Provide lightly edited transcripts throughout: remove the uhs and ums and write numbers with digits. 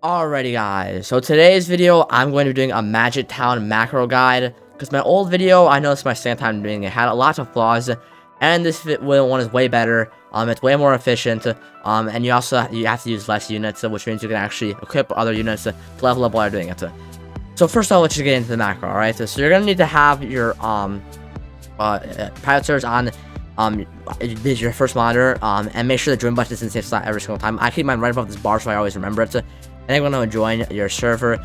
Alrighty guys, so today's video I'm going to be doing a Magic Town macro guide, because my old video, I noticed my second time doing it, had lots of flaws, and this one is way better. It's way more efficient, and you have to use less units, which means you can actually equip other units to level up while you're doing it. So first I'll let you get into the macro, alright? So you're going to need to have your private servers on your first monitor, and make sure the join button is in the safe slot every single time. I keep mine right above this bar so I always remember it. And I'm going to join your server,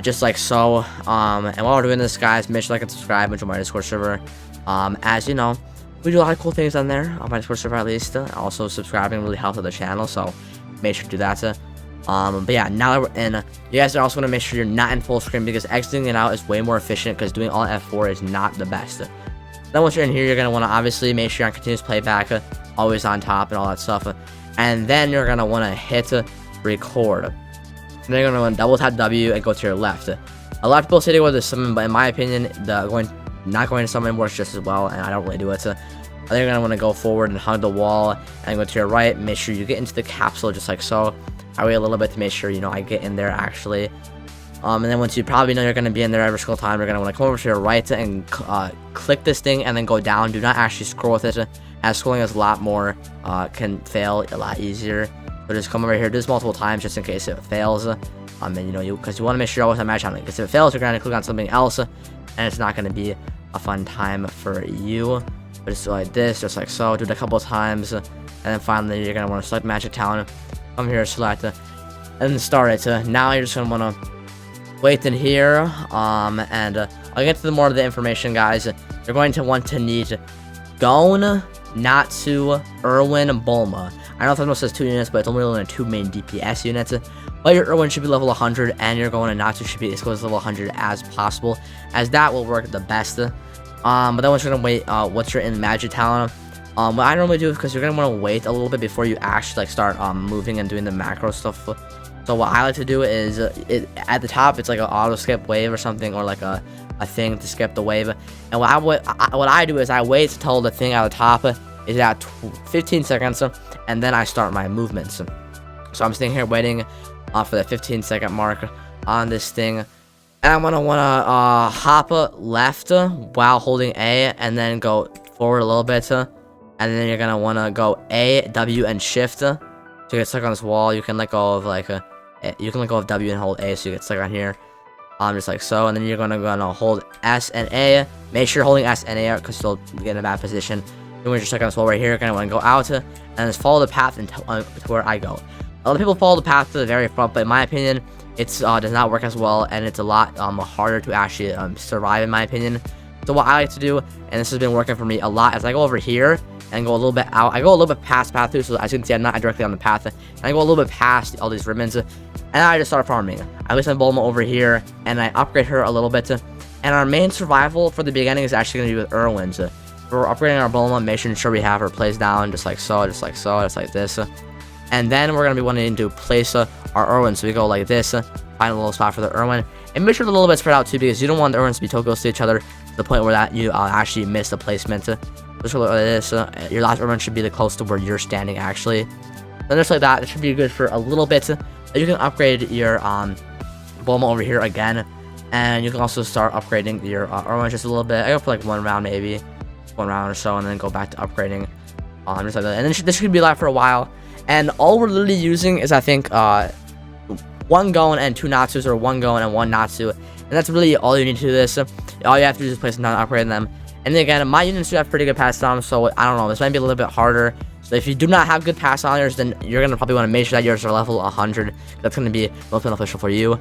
just like so. And while we're doing this, guys, make sure to like and subscribe and join my Discord server. As you know, we do a lot of cool things on there, on my Discord server at least. Also, subscribing really helps with the channel, so make sure to do that. But yeah, now that we're in, you guys are also going to make sure you're not in full screen, because exiting it out is way more efficient, because doing all F4 is not the best. Then once you're in here, you're going to want to obviously make sure you're on continuous playback, always on top and all that stuff. And then you're going to want to hit record. And then you're going to want to double tap W and go to your left. A lot of people say to go to summon, but in my opinion, not going to summon works just as well, and I don't really do it. I think you're going to want to go forward and hug the wall, and go to your right. Make sure you get into the capsule just like so. I wait a little bit to make sure, I get in there actually. And then once you probably know you're going to be in there every single time, you're going to want to come over to your right and click this thing and then go down. Do not actually scroll with it, as scrolling is a lot more, can fail a lot easier. So just come over here, do this multiple times just in case it fails. And because you want to make sure you always have match on it. Because if it fails, you're going to click on something else, and it's not going to be a fun time for you. But just like this, just like so. Do it a couple of times, and then finally you're going to want to select Magic Town. Come here, select, and then start it. Now you're just going to want to wait in here, and I'll get to the more of the information, guys. You're going to want to need Gone, Natsu, Irwin, Bulma. I know Thesmo says 2 units, but it's only really 2 main DPS units. But your Irwin should be level 100, and your Gone and Natsu should be as close to level 100 as possible, as that will work the best. But then once you're gonna wait, once you're in Magic Town, what I normally do is, because you're gonna want to wait a little bit before you actually start moving and doing the macro stuff. So what I like to do is, at the top it's like an auto skip wave or something, or like a thing to skip the wave. And what I do is I wait until the thing at the top is at 15 seconds, and then I start my movements. So I'm sitting here waiting for the 15-second mark on this thing, and I'm gonna wanna hop left while holding A, and then go forward a little bit, and then you're gonna wanna go A, W, and Shift to get stuck on this wall. You can let go of W and hold A, so you get stuck on here. Just like so, and then you're gonna hold S and A. Make sure you're holding S and A because you'll get in a bad position. Then when you're stuck on this wall right here, you're gonna want to go out and just follow the path to where I go. A lot of people follow the path to the very front, but in my opinion, it does not work as well, and it's a lot harder to actually survive, in my opinion. So what I like to do, and this has been working for me a lot, is I go over here and go a little bit out. I go a little bit past path through, so as you can see, I'm not directly on the path. And I go a little bit past all these ribbons, and I just start farming. I place my Bulma over here, and I upgrade her a little bit. And our main survival for the beginning is actually going to be with Irwin's. We're upgrading our Bulma, making sure we have her placed down just like so, just like so, just like this. And then we're going to be wanting to place our Irwin. So we go like this, find a little spot for the Irwin. And make sure the little bit spread out too, because you don't want the Irwins to be too close to each other to the point where you actually miss the placement. Just like this, your last Irwin should be the close to where you're standing actually. Then just like that, it should be good for a little bit. You can upgrade your Bulma over here again, and you can also start upgrading your Irwin just a little bit. I go for like 1 round maybe, 1 round or so, and then go back to upgrading, just like that. And then this should be live for a while. And all we're literally using is, I think, 1 Gon and 2 Natsus, or 1 Gon and 1 Natsu, and that's really all you need to do this. All you have to do is place them down and upgrade them. And then again, my units do have pretty good pass on, so I don't know, this might be a little bit harder. So if you do not have good pass on yours, then you're gonna probably want to make sure that yours are level 100. That's gonna be most beneficial for you.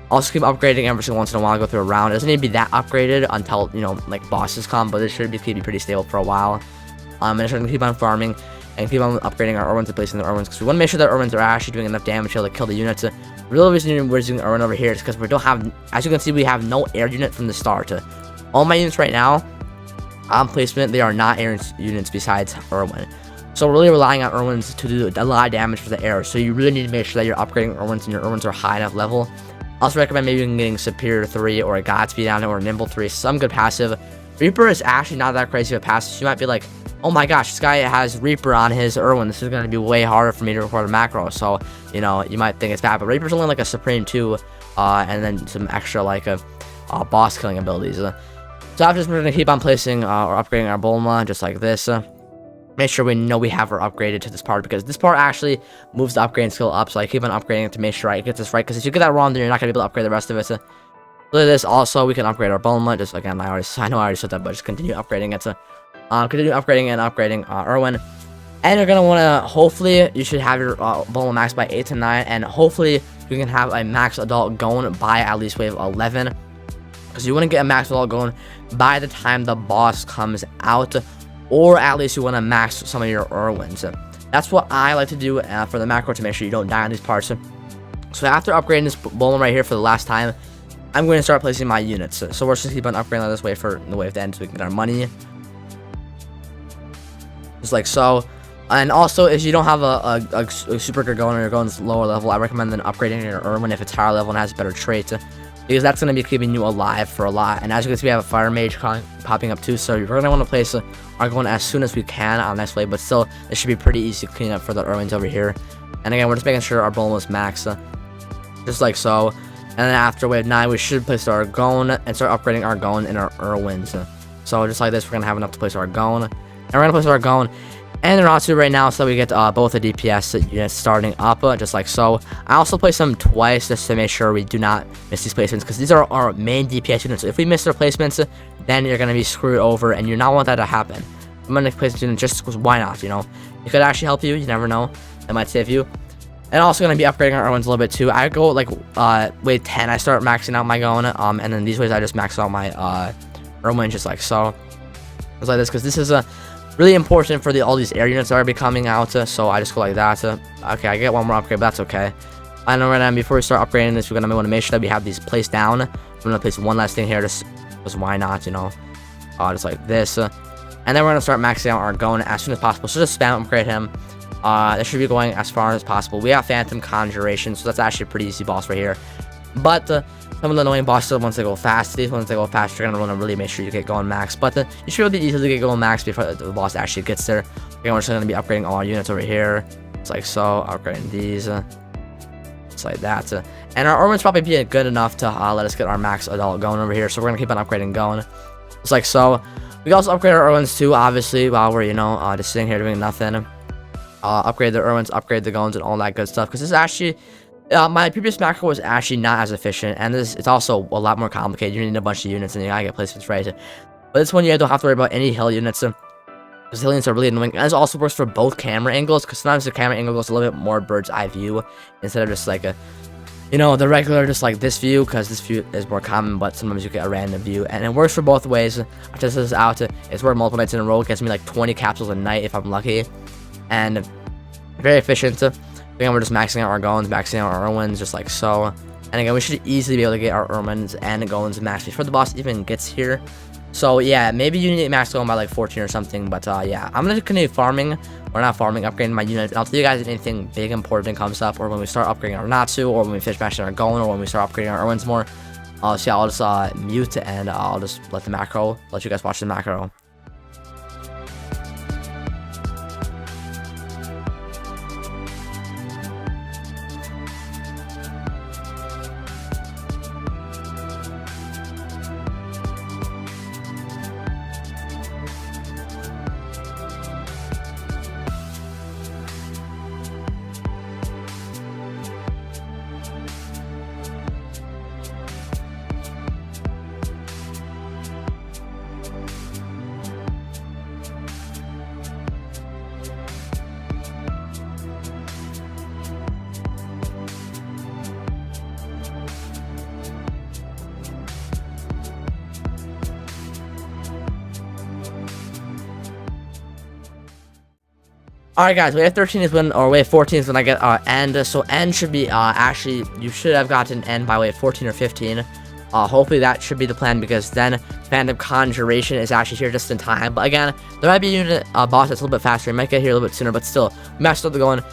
Also keep upgrading every single once in a while. Go through a round. It doesn't need to be that upgraded until like bosses come, but this should be pretty stable for a while. And just gonna keep on farming and keep on upgrading our Irwins and placing the Irwins, because we want to make sure that Irwins are actually doing enough damage to kill the units. The real reason we're using Irwin over here is because we don't have, as you can see, we have no air unit from the start. All my units right now on placement, they are not air units besides Irwin. So we're really relying on Irwins to do a lot of damage for the air. So you really need to make sure that you're upgrading Irwins and your Irwins are high enough level. I also recommend maybe getting Superior 3 or a Godspeed down there, or Nimble 3, some good passive. Reaper is actually not that crazy of a passive. You might be like oh my gosh, this guy has Reaper on his Irwin. This is going to be way harder for me to record a macro. So, you know, you might think it's bad, but Reaper's only like a Supreme 2, and then some extra like boss killing abilities. So after this, we're going to keep on placing or upgrading our Bulma just like this. Make sure we know we have her upgraded to this part, because this part actually moves the upgrading skill up. So I keep on upgrading it to make sure I get this right, because if you get that wrong, then you're not going to be able to upgrade the rest of it. So look at this. Also, we can upgrade our Bulma. Just again, I know I already said that, but just continue upgrading it. So continue upgrading and upgrading Irwin. And you're going to want to, hopefully, you should have your Bulma max by 8 to 9. And hopefully, you can have a max adult going by at least wave 11. Because you want to get a max adult going by the time the boss comes out. Or at least you want to max some of your Irwins. That's what I like to do for the macro, to make sure you don't die on these parts. So after upgrading this Bulma right here for the last time, I'm going to start placing my units. So we're just going to keep on upgrading like this, wait for the wave to end so we can get our money. Just like so. And also, if you don't have a super good going, or you're going lower level, I recommend then upgrading your Irwin if it's higher level and has better traits, because that's going to be keeping you alive for a lot. And as you can see, we have a Fire Mage popping up too, so you're going to want to place our going as soon as we can on next wave, but still, it should be pretty easy to clean up for the Irwins over here. And again, we're just making sure our Bulma is max, just like so. And then after wave 9, we should place our Gon and start upgrading our Gon and our Irwins. So just like this, we're going to have enough to place our Gon. And we're going to place our Gon and the Natsu right now, so we get both the DPS units starting up, just like so. I also place them twice just to make sure we do not miss these placements, because these are our main DPS units. So if we miss their placements, then you're going to be screwed over, and you not want that to happen. I'm going to place this unit just because why not, you know? It could actually help you. You never know. It might save you. And also going to be upgrading our Irwins a little bit too. I go like wave 10, I start maxing out my Gon, and then these ways I just max out my Irwin just like so. Just like this, because this is really important for all these air units that are be coming out. So I just go like that. Okay, I get one more upgrade, but that's okay. I know right now, before we start upgrading this, we're going to want to make sure that we have these placed down. We're going to place one last thing here, just why not, you know? Just like this. And then we're going to start maxing out our Gon as soon as possible. So just spam upgrade him. That should be going as far as possible. We have Phantom Conjuration, so that's actually a pretty easy boss right here. But some of the annoying bosses, once they go fast, these ones they go fast, you're going to want to really make sure you get going max. But you should really easily get going max before the boss actually gets there. Again, we're just going to be upgrading all our units over here. It's like so, upgrading these. Just like that. And our Irwin's probably being good enough to let us get our max adult going over here. So we're going to keep on upgrading going. Just like so. We also upgrade our Irwins too, obviously, while we're, you know, just sitting here doing nothing. Upgrade the Irwins, upgrade the Gons, and all that good stuff. Because this is actually, my previous macro was actually not as efficient, and it's also a lot more complicated. You need a bunch of units, and you gotta get placements right. But this one, you don't have to worry about any hill units. Because hill units are really annoying. And this also works for both camera angles, because sometimes the camera angle goes a little bit more bird's eye view instead of just like you know, the regular, just like this view, because this view is more common, but sometimes you get a random view, and it works for both ways. I test this out. It's worked multiple nights in a row. It gets me like 20 capsules a night if I'm lucky, and very efficient. Again, we're just maxing out our Gons, maxing out our Irwins, just like so. And again, we should easily be able to get our Irwins and Gons maxed before the boss even gets here. So yeah, maybe you need max Gon by like 14 or something, but yeah, I'm gonna continue farming. We're not farming, upgrading my unit. I'll tell you guys if anything big important comes up, or when we start upgrading our Natsu, or when we finish maxing our Gon, or when we start upgrading our Irwins more. So yeah, I'll just mute, and I'll just let you guys watch the macro. Alright guys, wave 13 is when, or wave 14 is when I get end. So end should be actually, you should have gotten end by wave 14 or 15. Hopefully that should be the plan, because then Phantom Conjuration is actually here just in time. But again, there might be a unit boss that's a little bit faster. It might get here a little bit sooner, but still, maxed out the Gon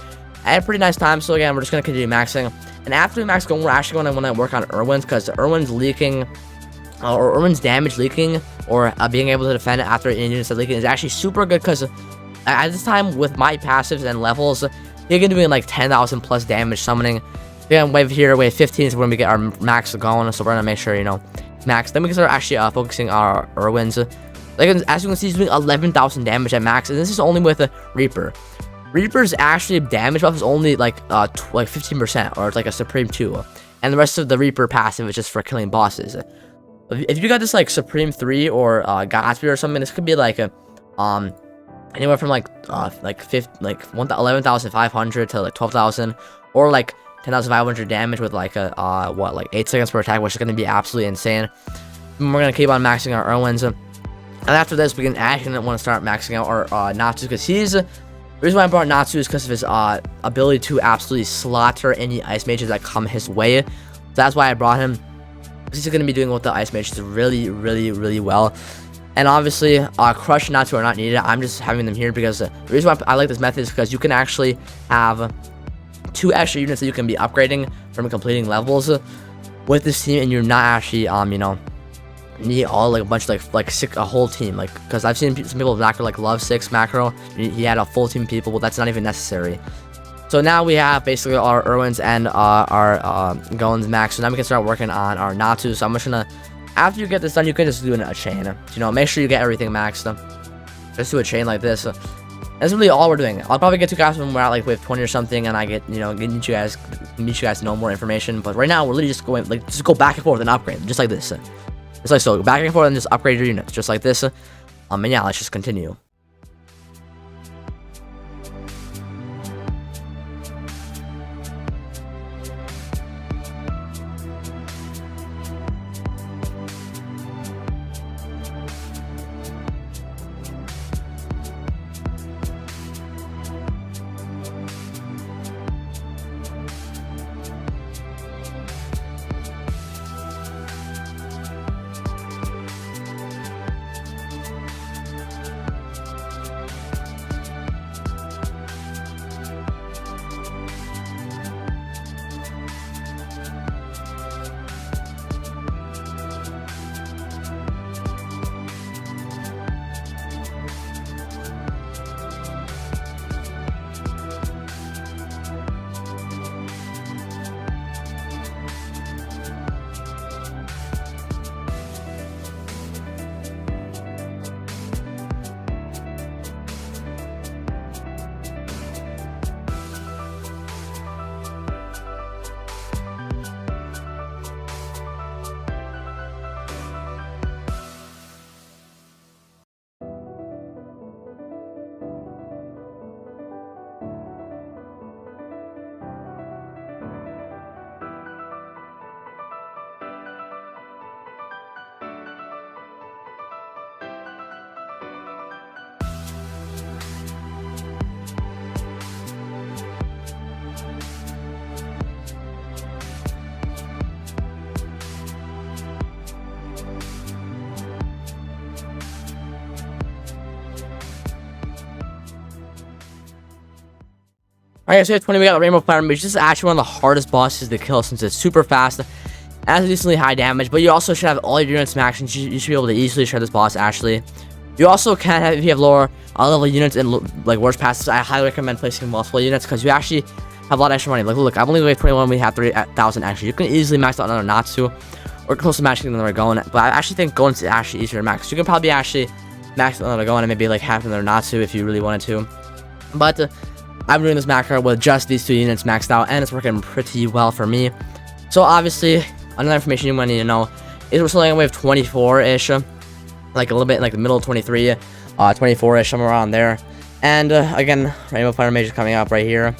at a pretty nice time. So again, we're just going to continue maxing. And after we max Gon, we're actually going to want to work on Irwins, because Irwin's leaking, or Irwin's damage leaking or being able to defend after units are leaking is actually super good, because at this time with my passives and levels, you're gonna be doing like 10,000 plus damage summoning. Again, wave here, wave 15 is when we get our max going, so we're gonna make sure, you know, max. Then we can start actually focusing our Irwins. Like, as you can see, he's doing 11,000 damage at max, and this is only with a Reaper. Reaper's actually damage buff is only like 15%, or it's like a Supreme 2, and the rest of the Reaper passive is just for killing bosses. If you got this like Supreme 3 or Godspeed or something, this could be like a anywhere from like 11,500 to like 12,000, or like 10,500 damage with like a like 8 seconds per attack, which is going to be absolutely insane. And we're going to keep on maxing our Irwins, and after this we can actually want to start maxing out our Natsu, because the reason why I brought Natsu is because of his ability to absolutely slaughter any ice mages that come his way. So that's why I brought him. He's going to be doing what the ice mages really, really, really well. And obviously, Crush and Natsu are not needed. I'm just having them here because the reason why I like this method is because you can actually have 2 extra units that you can be upgrading from completing levels with this team, and you're not actually you know, need all like a bunch of a whole team, like, because I've seen some people macro like Love 6 macro. He had a full team of people, but that's not even necessary. So now we have basically our Irwins and our Goens max. So now we can start working on our Natsu. So I'm just gonna, after you get this done, you can just do a chain. You know, make sure you get everything maxed. Just do a chain like this. That's really all we're doing. I'll probably get to guys when we're at like wave 20 or something, and I get, you know, meet you guys to know more information. But right now we're literally just going like just go back and forth and upgrade, just like this. It's like so, back and forth and just upgrade your units, just like this. And yeah, let's just continue. Alright, so we have 20, we got the Rainbow Fire Mage. This is actually one of the hardest bosses to kill since it's super fast and has decently high damage, but you also should have all your units maxed, and you should be able to easily shred this boss, actually. You also can have, if you have lower level units and like worse passes, I highly recommend placing multiple units, because you actually have a lot of extra money. Like, look, I'm only wave 21, we have 3,000 actually. You can easily max out another Natsu, or close to maxing another Goen, but I actually think Goen's actually easier to max. You can probably actually max another Goen and maybe like half another Natsu if you really wanted to. But I'm doing this macro with just these 2 units maxed out, and it's working pretty well for me. So obviously, another information you might need to know is we're still on wave 24-ish, like a little bit like the middle of 23, 24-ish, somewhere around there. And again, Rainbow Fire Mage is coming up right here.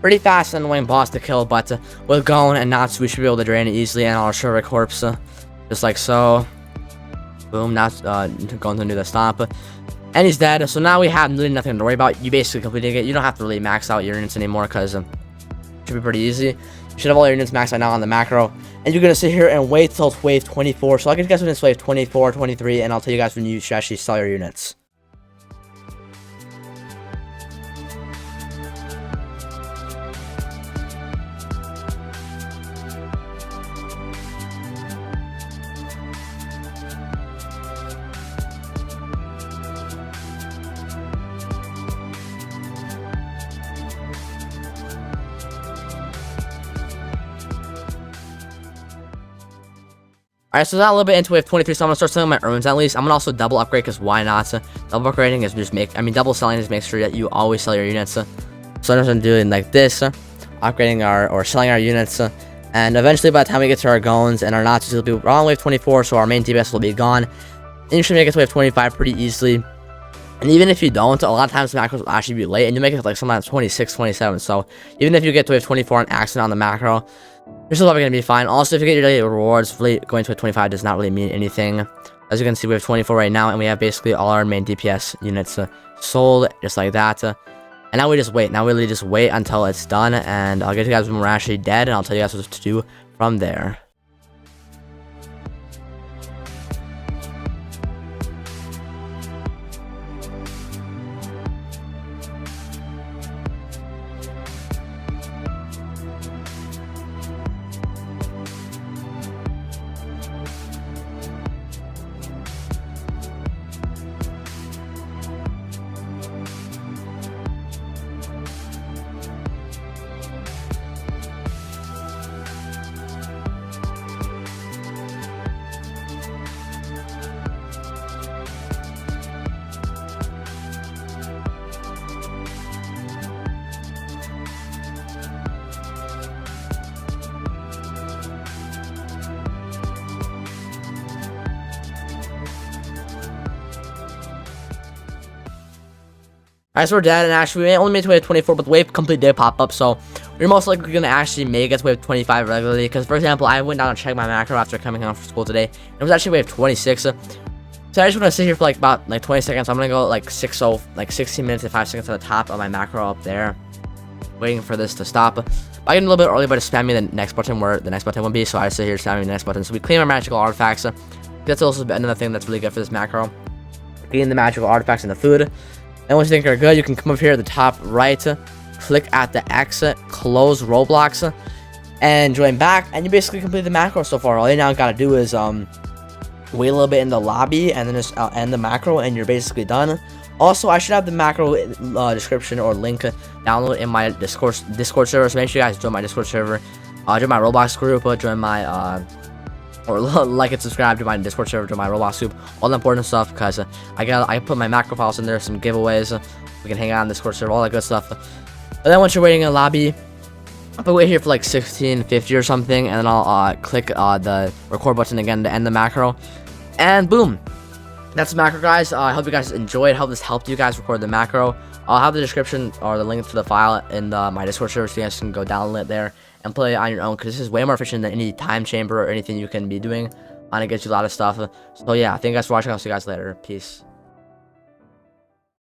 Pretty fast and annoying boss to kill, but with Goen and Natsu, we should be able to drain it easily, and I'll show a corpse, just like so. Boom, Natsu, going to do the stomp. And he's dead, so now we have really nothing to worry about. You basically completed it. You don't have to really max out your units anymore, because it should be pretty easy. You should have all your units maxed out now on the macro. And you're going to sit here and wait till wave 24. So I'll get you guys when it's wave 24, 23, and I'll tell you guys when you should actually sell your units. Alright, so that a little bit into wave 23, so I'm gonna start selling my urns at least. I'm gonna also double upgrade, because why not? Double upgrading is just double selling is make sure that you always sell your units. So I'm just doing like this, upgrading or selling our units, and eventually by the time we get to our goans and our Nazis, will be on wave 24, so our main DPS will be gone. And you should make it to wave 25 pretty easily. And even if you don't, a lot of times the macros will actually be late, and you make it like sometimes 26, 27. So even if you get to wave 24 and accident on the macro, you're still probably going to be fine. Also, if you get your daily rewards, really going to wave 25 does not really mean anything. As you can see, we have 24 right now, and we have basically all our main DPS units sold, just like that. And now we just wait. Now we really just wait until it's done, and I'll get you guys when we're actually dead, and I'll tell you guys what to do from there. Alright, so we're dead, and actually we only made it to wave 24, but the wave completely did pop up, so we're most likely going to actually make it to wave 25 regularly, because for example, I went down and checked my macro after coming home from school today, and it was actually wave 26, so I just want to sit here for like about 20 seconds. So I'm going to go like 16 minutes and 5 seconds to the top of my macro up there, waiting for this to stop. I get a little bit early, but just spam me the next button where the next button would be, so I sit here spamming the next button. So we claim our magical artifacts. That's also another thing that's really good for this macro. Getting the magical artifacts and the food. And once you think you're good, you can come up here at the top right, click at the X, close Roblox, and join back, and you basically complete the macro so far. All you now gotta do is wait a little bit in the lobby, and then just end the macro, and you're basically done. Also, I should have the macro description or link download in my Discord server, so make sure you guys join my Discord server, join my Roblox group, join my or like and subscribe to my Discord server, to my Roblox group, all the important stuff, because I put my macro files in there, some giveaways, we can hang out on Discord server, all that good stuff. And then once you're waiting in the lobby, I'll wait here for like 16:50 or something, and then I'll click the record button again to end the macro, and boom, that's the macro, guys. I hope you guys enjoyed. Hope this helped you guys record the macro. I'll have the description or the link to the file in my Discord server, so you guys can go download it there and play it on your own, because this is way more efficient than any time chamber or anything you can be doing, and it gets you a lot of stuff. So yeah, thank you guys for watching. I'll see you guys later. Peace.